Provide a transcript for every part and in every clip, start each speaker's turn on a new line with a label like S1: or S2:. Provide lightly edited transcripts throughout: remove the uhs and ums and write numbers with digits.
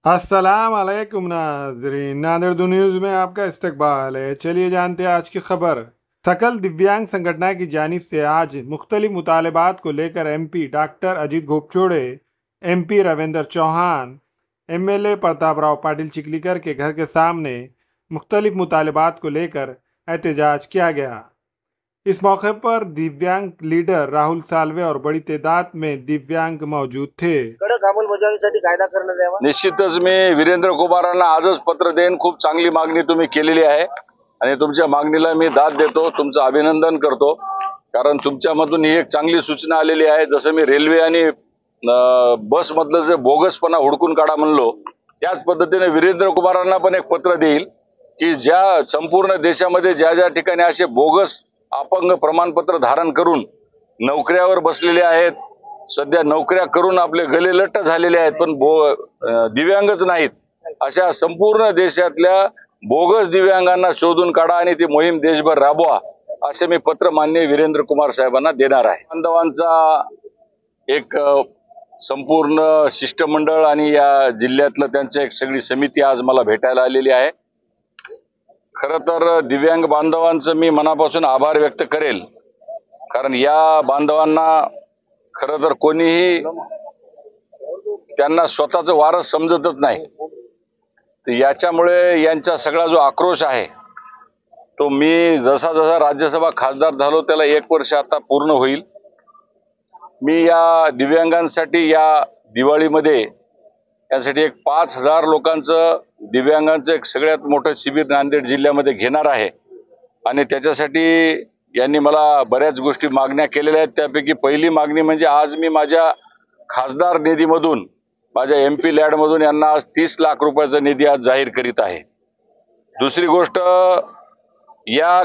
S1: अस्सलाम वालेकुम नाज़रीन, नादिर न्यूज़ में आपका इस्तकबाल है। चलिए जानते हैं आज की खबर। सकल दिव्यांग संगठन की जानिब से आज मुख्तलिफ मुतालबात को लेकर MP doctor Ajit Ghopchode, MP Ravindra Chauhan, MLA Pratap Rao Patil Chikhlikar के घर के सामने मुख्तलिफ मुतालबात को लेकर एहतजाज किया गया। इस मौके पर दिव्यांग लीडर राहुल साल्वे और बड़ी तादाद में दिव्यांग मौजूद थे।
S2: कडक अंमलबजावणीसाठी कायदा करण्यात यावा।
S3: निश्चितच मी वीरेंद्र कुमारांना आजच पत्र देईन। खूप चांगली मागणी तुम्ही केलेली आहे आणि तुमच्या मागणीला मी दाद देतो, तुमचं अभिनंदन करतो, कारण तुमच्यामधून ही एक चांगली सूचना आलेली आहे। जसं मी रेल्वे आणि बस मधलं जे बोगसपणा हुडकून काढा म्हणलो, त्याच पद्धतीने वीरेंद्र कुमारांना पण एक पत्र देईल की ज्या संपूर्ण देशामध्ये ज्या ज्या ठिकाणी असे बोगस अपंग प्रमाणपत्र धारण करून नोकऱ्यावर बसलेले आहेत, सध्या नोकऱ्या करून आपले गले लट्ट झालेले आहेत, पण दिव्यांगच नाहीत, अशा संपूर्ण देशातल्या बोगस दिव्यांगांना शोधून काढा आणि ती मोहीम देशभर राबवा, असे मी पत्र माननीय वीरेंद्र कुमार साहेबांना देणार आहे। बांधवांचा एक संपूर्ण शिष्टमंडळ आणि या जिल्ह्यातलं त्यांची एक सगळी समिती आज मला भेटायला आलेली आहे। खरं तर दिव्यांग बांधवांचं मी मनापासून आभार व्यक्त करेल, कारण या बांधवांना खरं तर कोणीही त्यांना स्वतःचं वारस समजतच नाही। तर याच्यामुळे यांचा सगळा जो आक्रोश आहे तो मी जसा जसा राज्यसभा खासदार झालो त्याला 1 वर्ष आता पूर्ण होईल। मी या दिव्यांगांसाठी या दिवाळीमध्ये यासाठी एक 5000 लोकांचं दिव्यांगांचं एक सगळ्यात मोठं शिबिर नांदेड जिल्ह्यामध्ये घेणार आहे आणि त्याच्यासाठी यांनी मला बऱ्याच गोष्टी मागण्या केलेल्या आहेत। त्यापैकी पहिली मागणी म्हणजे आज मी माझ्या खासदार निधीमधून माझ्या MP लॅड मधून यांना आज 30 लाख रुपयाचा निधी आज जाहीर करीत आहे। दुसरी गोष्ट, या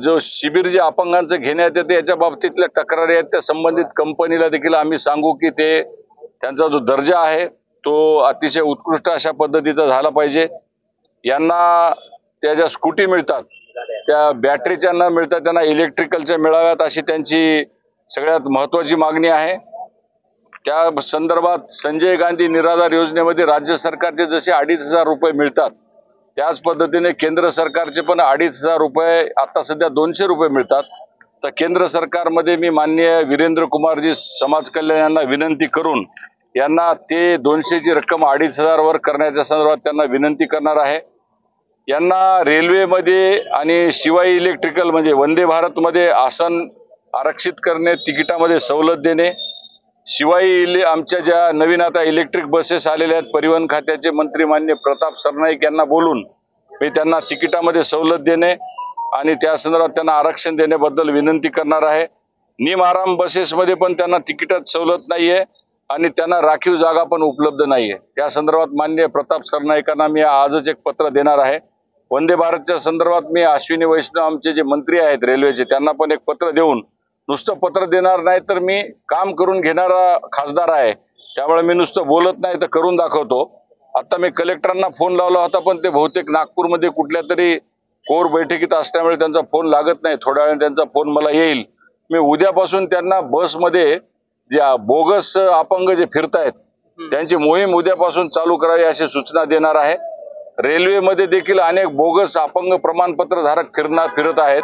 S3: जो शिबिर जे अपंगांचं घेण्यात येते याच्या बाबतीतल्या तक्रारी आहेत त्या संबंधित कंपनीला देखील आम्ही सांगू की ते त्यांचा जो दर्जा आहे तो अतिशय उत्कृष्ट अशा पद्धतीचा झाला पाहिजे। यांना त्या ज्या स्कूटी मिळतात त्या बॅटरीच्या न मिळता त्यांना इलेक्ट्रिकलच्या मिळाव्यात अशी त्यांची सगळ्यात महत्वाची मागणी आहे। त्या संदर्भात संजय गांधी निराधार योजनेमध्ये राज्य सरकारचे जसे 2500 रुपये मिळतात त्याच पद्धतीने केंद्र सरकारचे पण 2500 रुपये आता सध्या 200 रुपये मिळतात। तर केंद्र सरकारमध्ये मी माननीय वीरेंद्र कुमारजी समाज कल्याण यांना विनंती करून यांना ते 200 ची रक्कम 2500 वर करण्याच्या संदर्भात त्यांना विनंती करणार आहे। यांना रेल्वेमध्ये आणि शिवाई इलेक्ट्रिकल म्हणजे वंदे भारत मध्ये आसन आरक्षित करणे, तिकिटामध्ये सवलत देणे, शिवाई आमच्या ज्या नवीन आता इलेक्ट्रिक बसेस आलेल्या आहेत परिवहन खात्याचे मंत्री माननीय प्रताप सरनाईक यांना बोलून मी त्यांना तिकिटामध्ये सवलत देणे आणि त्या संदर्भात त्यांना आरक्षण देण्याबद्दल विनंती करणार आहे। निम आराम बसेसमध्ये पण त्यांना तिकिटात सवलत नाहीये आणि त्यांना राखीव जागा पण उपलब्ध नाहीये। त्या संदर्भात माननीय प्रताप सरनाईकांना मी आजच एक पत्र देणार आहे। वंदे भारतच्या संदर्भात मी अश्विनी वैष्णव आमचे जे मंत्री आहेत रेल्वेचे त्यांना पण एक पत्र देऊन, नुसतं पत्र देणार नाही तर मी काम करून घेणारा खासदार आहे, त्यामुळे मी नुसतं बोलत नाही तर करून दाखवतो। आता मी कलेक्टरांना फोन लावला होता पण ते बहुतेक नागपूरमध्ये कुठल्या तरी कोर बैठकीत असल्यामुळे त्यांचा फोन लागत नाही। थोड्या वेळाने त्यांचा फोन मला येईल। मी उद्यापासून त्यांना बसमध्ये जे बोगस अपंग जे फिरतायत त्यांची मोहीम उद्यापासून चालू करावी अशी सूचना देणार आहे। रेल्वेमध्ये देखील अनेक बोगस अपंग प्रमाणपत्र धारक फिरत आहेत।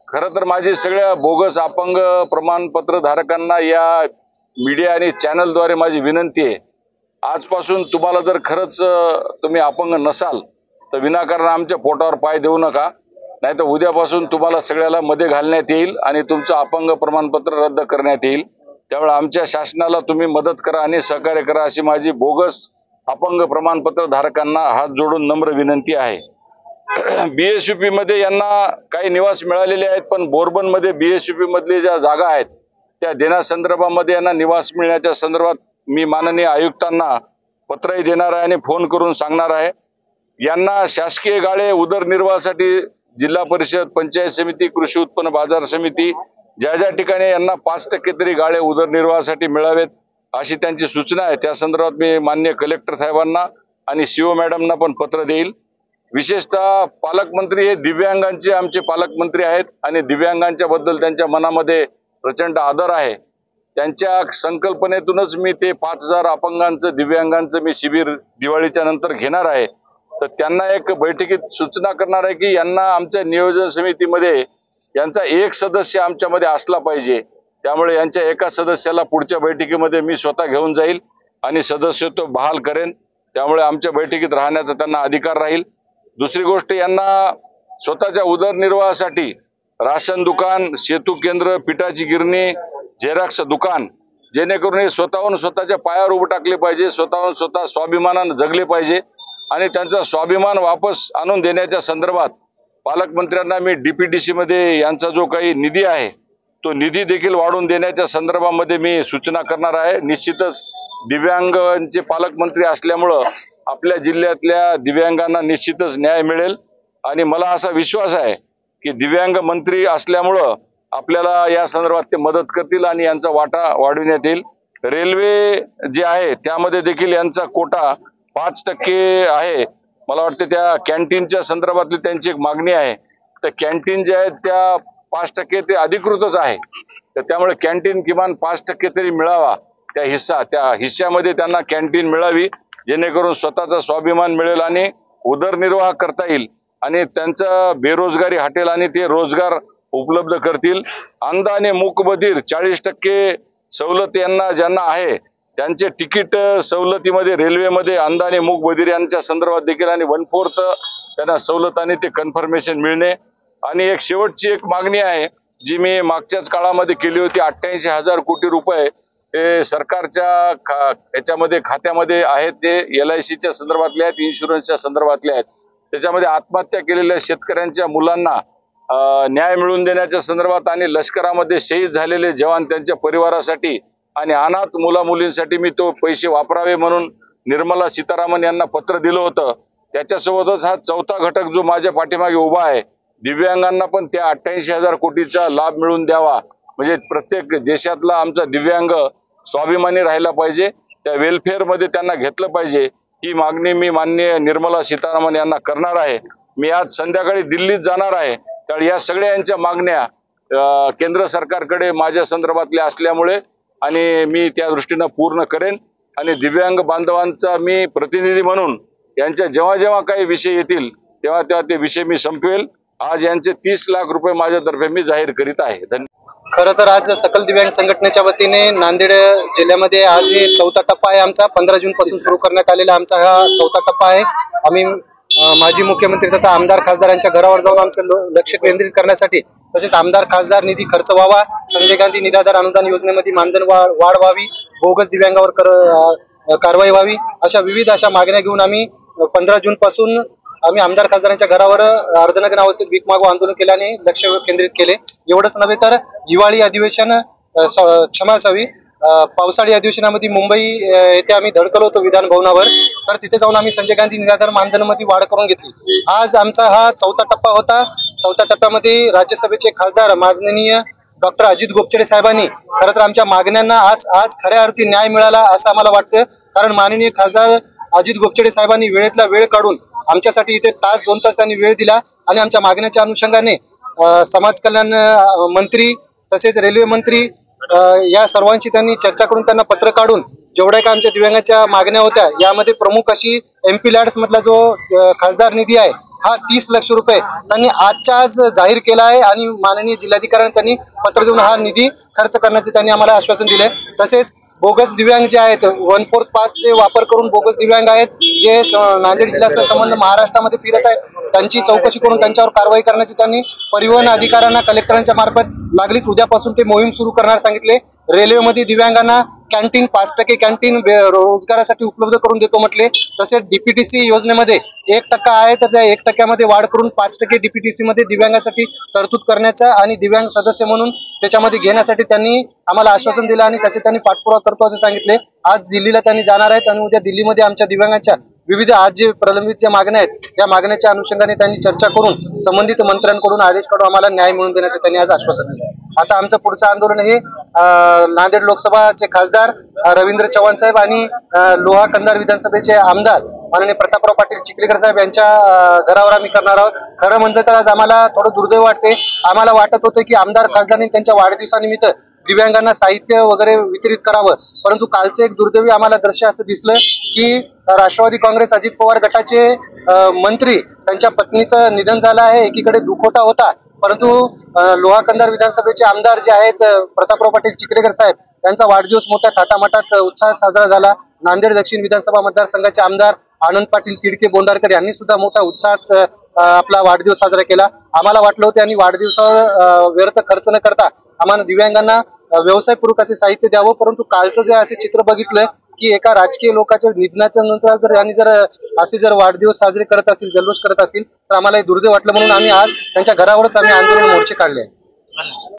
S3: खरं तर माझी सगळ्या बोगस अपंग प्रमाणपत्र धारकांना या मीडिया आणि चॅनलद्वारे माझी विनंती आहे, आजपासून तुम्हाला जर खरंच तुम्ही अपंग नसाल तर विनाकारण आमच्या पोटावर पाय देऊ नका, नाहीतर उद्यापासून तुम्हाला सगळ्याला मध्ये घालण्यात येईल आणि तुमचं अपंग प्रमाणपत्र रद्द करण्यात येईल। त्यामुळे आमच्या शासनाला तुम्ही मदत करा आणि सहकार्य करा अशी माझी बोगस अपंग प्रमाणपत्र धारकांना हात जोडून नम्र विनंती आहे। BSUP मध्ये यांना काही निवास मिळालेले आहेत, पण बोरबन मध्ये BSUP मधली ज्या जागा आहेत त्या देण्यासंदर्भामध्ये यांना निवास मिळण्याच्या संदर्भात मी माननीय आयुक्तांना पत्रही देणार आहे आणि फोन करून सांगणार आहे। यांना शासकीय गाळे उदरनिर्वाहासाठी जिल्हा परिषद, पंचायत समिती, कृषी उत्पन्न बाजार समिती ज्या ज्या ठिकाणी यांना 5% तरी गाळे उदरनिर्वाहासाठी मिळावेत अशी त्यांची सूचना आहे। त्या संदर्भात मी माननीय कलेक्टर साहेबांना आणि CO मॅडमना पण पत्र देईल। विशेषतः पालकमंत्री हे दिव्यांगांचे आमचे पालकमंत्री आहेत आणि दिव्यांगांच्या बद्दल त्यांच्या मनामध्ये प्रचंड आदर आहे, त्यांच्या संकल्पनेतूनच मी ते 5,000 अपंगांचं दिव्यांगांचं मी शिबिर दिवाळीच्या नंतर घेणार आहे. तर त्यांना एक बैठकीत सूचना करणार आहे की यांना आमच्या नियोजन समितीमध्ये यांचा एक सदस्य आमच्यामध्ये असला पाहिजे. त्यामुळे यांच्या एका सदस्याला पुढच्या बैठकीमध्ये मी स्वतः घेऊन जाईल आणि सदस्यत्व बहाल करेन. त्यामुळे आमच्या बैठकीत राहण्याचा त्यांना अधिकार राहील. दुसरी गोष्ट, यांना स्वतःच्या उदरनिर्वाहासाठी राशन दुकान, सेतू केंद्र, पिठाची गिरणी, झेरॉक्स दुकान, जेणेकरून हे स्वतःहून स्वतःच्या पायावर उभे टाकले पाहिजे, स्वतःहून स्वतः स्वाभिमानानं जगले पाहिजे आणि त्यांचा स्वाभिमान वापस आणून देण्याच्या संदर्भात पालकमंत्र्यांना मी DPDC मध्ये यांचा जो काही निधी आहे तो निधी देखील वाढवून देण्याच्या संदर्भामध्ये मी सूचना करणार आहे. निश्चितच दिव्यांगांचे पालकमंत्री असल्यामुळं आपल्या जिल्ह्यातल्या दिव्यांगांना निश्चितच न्याय मिळेल आणि मला असा विश्वास आहे की दिव्यांग मंत्री असल्यामुळं आपल्याला या संदर्भात ते मदत करतील आणि यांचा वाटा वाढविण्यात येईल. रेल्वे जे आहे त्यामध्ये देखील यांचा कोटा 5% आहे. मला वाटतं त्या कॅन्टीनच्या संदर्भातली त्यांची एक मागणी आहे. तर कॅन्टीन जे आहेत त्या 5% ते अधिकृतच आहे. तर त्यामुळे कॅन्टीन किमान 5% तरी मिळावा. त्या हिस्स्यामध्ये त्यांना कॅन्टीन मिळावी, जेणेकरून स्वतःचा स्वाभिमान मिळेल आणि उदरनिर्वाह करता येईल आणि त्यांचा बेरोजगारी हटेल आणि ते रोजगार उपलब्ध करतील. अंध आणि मूकबधीर 40% सवलत यांना ज्यांना आहे त्यांचे तिकीट सवलतीमध्ये रेल्वेमध्ये अंध आणि मूकबधीर यांच्या संदर्भात देखील आणि 1/4 त्यांना सवलत आणि ते कन्फर्मेशन मिळणे. आणि एक शेवटची एक मागणी आहे जी मी मागच्याच काळामध्ये केली होती. 88,000 कोटी रुपये हे सरकारच्या याच्यामध्ये खात्यामध्ये आहेत, ते LICच्या संदर्भातले आहेत, इन्शुरन्सच्या संदर्भातले आहेत. त्याच्यामध्ये आत्महत्या केलेल्या शेतकऱ्यांच्या मुलांना न्याय मिळवून देण्याच्या संदर्भात आणि लष्करामध्ये शहीद झालेले जवान त्यांच्या परिवारासाठी आणि अनाथ मुला मुलींसाठी मी तो पैसे वापरावे म्हणून निर्मला सीतारामन यांना पत्र दिलं होतं. त्याच्यासोबतच हा चौथा घटक जो माझ्या पाठीमागे उभा आहे, दिव्यांगांना पण त्या 88,000 कोटीचा लाभ मिळवून द्यावा. म्हणजे प्रत्येक देशातला आमचा दिव्यांग स्वाभिमानी राहिला पाहिजे, त्या वेलफेअर मध्ये त्यांना घेतलं पाहिजे. ही मागणी मी माननीय निर्मला सीतारामन यांना करणार आहे. मी आज संध्याकाळी दिल्लीत जाणार आहे. तर या सगळ्या यांच्या मागण्या केंद्र सरकारकडे माझ्या संदर्भातल्या असल्यामुळे आणि मी त्या दृष्टीनं पूर्ण करेन आणि दिव्यांग बांधवांचा मी प्रतिनिधी म्हणून यांच्या जेव्हा जेव्हा काही विषय येतील तेव्हा तेव्हा ते विषय मी संपवेल. आज यांचे 30 लाख रुपये माझ्यातर्फे मी जाहीर करीत आहे. धन्यवाद.
S4: खरं तर आज सकल दिव्यांग संघटनेच्या वतीने नांदेड जिल्ह्यामध्ये आज हे चौथा टप्पा आहे आमचा. 15 जून पासून सुरू करण्यात आलेला आमचा हा चौथा टप्पा आहे. आम्ही माजी मुख्यमंत्री तथा आमदार खासदारांच्या घरावर जाऊन आमचं लक्ष केंद्रित करण्यासाठी, तसेच आमदार खासदार निधी खर्च व्हावा, संजय गांधी निराधार अनुदान योजनेमध्ये मानधन वाढ व्हावी, बोगस दिव्यांगावर कारवाई व्हावी, अशा विविध अशा मागण्या घेऊन आम्ही 15 जून पासून आम्ही आमदार खासदारांच्या घरावर अर्धनग्न अवस्थेत भीक मागू आंदोलन केले आणि लक्ष केंद्रित केले. एवढंच नव्हे तर हिवाळी अधिवेशन क्षमा असावी पावसाळी अधिवेशनामध्ये मुंबई येथे आम्ही धडकलो होतो विधान भवनावर. तर तिथे जाऊन आम्ही संजय गांधी निराधार मानधनमध्ये वाढ करून घेतली. आज आमचा हा चौथा टप्पा होता. चौथ्या टप्प्यामध्ये राज्यसभेचे खासदार माननीय डॉक्टर अजित गोपछडे साहेबांनी खरं तर आमच्या मागण्यांना आज खऱ्या अर्थी न्याय मिळाला असं आम्हाला वाटतं. कारण माननीय खासदार अजित गोपछडे साहेबांनी वेळेतला वेळ काढून आमच्यासाठी इथे 2 तास त्यांनी वेळ दिला आणि आमच्या मागण्याच्या अनुषंगाने समाज कल्याण मंत्री तसेच रेल्वे मंत्री या सर्वांची त्यांनी चर्चा करून त्यांना पत्र काढून जेवढ्या का आमच्या दिव्यांगाच्या मागण्या होत्या यामध्ये प्रमुख अशी MP लॅड्स मधला जो खासदार निधी आहे हा 30 लाख रुपये त्यांनी आजच्या आज जाहीर केला आहे आणि माननीय जिल्हाधिकाऱ्यांनी त्यांनी पत्र देऊन हा निधी खर्च करण्याचे त्यांनी आम्हाला आश्वासन दिले. तसेच बोगस दिव्यांग जे आहेत 1/4 पासचे वापर करून बोगस दिव्यांग आहेत जे नांदेड जिल्ह्याचा संबंध महाराष्ट्रामध्ये फिरत आहेत त्यांची चौकशी करून त्यांच्यावर कारवाई करण्याची त्यांनी परिवहन अधिकाऱ्यांना कलेक्टरांच्या मार्फत लागलीच उद्यापासून ते मोहीम सुरू करणार सांगितले. रेल्वेमध्ये दिव्यांगांना कॅन्टीन 5% कॅन्टीन रोजगारासाठी उपलब्ध करून देतो म्हटले. तसेच DPTC योजनेमध्ये 1% आहे तर त्या 1% वाढ करून 5% DPTC मध्ये दिव्यांगासाठी तरतूद करण्याचा आणि दिव्यांग सदस्य म्हणून त्याच्यामध्ये घेण्यासाठी त्यांनी आम्हाला आश्वासन दिलं आणि त्याचे त्यांनी पाठपुरावा करतो असे सांगितले. आज दिल्लीला त्यांनी जाणार आहेत आणि उद्या दिल्लीमध्ये आमच्या दिव्यांगाच्या विविध आज जे प्रलंबित ज्या मागण्या आहेत या मागण्याच्या अनुषंगाने त्यांनी चर्चा करून संबंधित मंत्र्यांकडून आदेश काढून आम्हाला न्याय मिळवून देण्याचे त्यांनी आज आश्वासन दिले. आता आमचं पुढचं आंदोलन हे नांदेड लोकसभाचे खासदार रवींद्र चव्हाण साहेब आणि लोहा कंधार विधानसभेचे आमदार माननीय प्रतापराव पाटील चिखलीकर साहेब यांच्या घरावर आम्ही करणार आहोत. खरं म्हणजे तर आज आम्हाला थोडं दुर्दैव वाटते. आम्हाला वाटत होतं की आमदार खासदारांनी त्यांच्या वाढदिवसानिमित्त दिव्यांगांना साहित्य वगैरे वितरित करावं. परंतु कालचं एक दुर्दैवी आम्हाला दृश्य असं दिसलं की राष्ट्रवादी काँग्रेस अजित पवार गटाचे मंत्री त्यांच्या पत्नीचं निधन झालं आहे. एकीकडे दुखोटा होता, परंतु लोहा कंधार विधानसभेचे आमदार जे आहेत प्रतापराव पाटील चिखलेकर साहेब त्यांचा वाढदिवस मोठ्या थाटामाटात उत्साहात साजरा झाला. नांदेड दक्षिण विधानसभा मतदारसंघाचे आमदार आनंद पाटील तिडके बोंडारकर यांनी सुद्धा मोठ्या उत्साहात आपला वाढदिवस साजरा केला. आम्हाला वाटलं होतं यांनी वाढदिवसावर व्यर्थ खर्च न करता आम्हाला दिव्यांगांना व्यवसायपूर्वक असे साहित्य द्यावं. परंतु कालचं जे असे चित्र बघितलं की एका राजकीय लोकांच्या निधनाच्या नंतर जर यांनी जर असे जर वाढदिवस साजरे करत असतील, जल्लोष करत असतील तर आम्हाला हे दुर्दैव वाटलं. म्हणून आम्ही आज त्यांच्या घरावरच आम्ही आंदोलन मोर्चे काढले.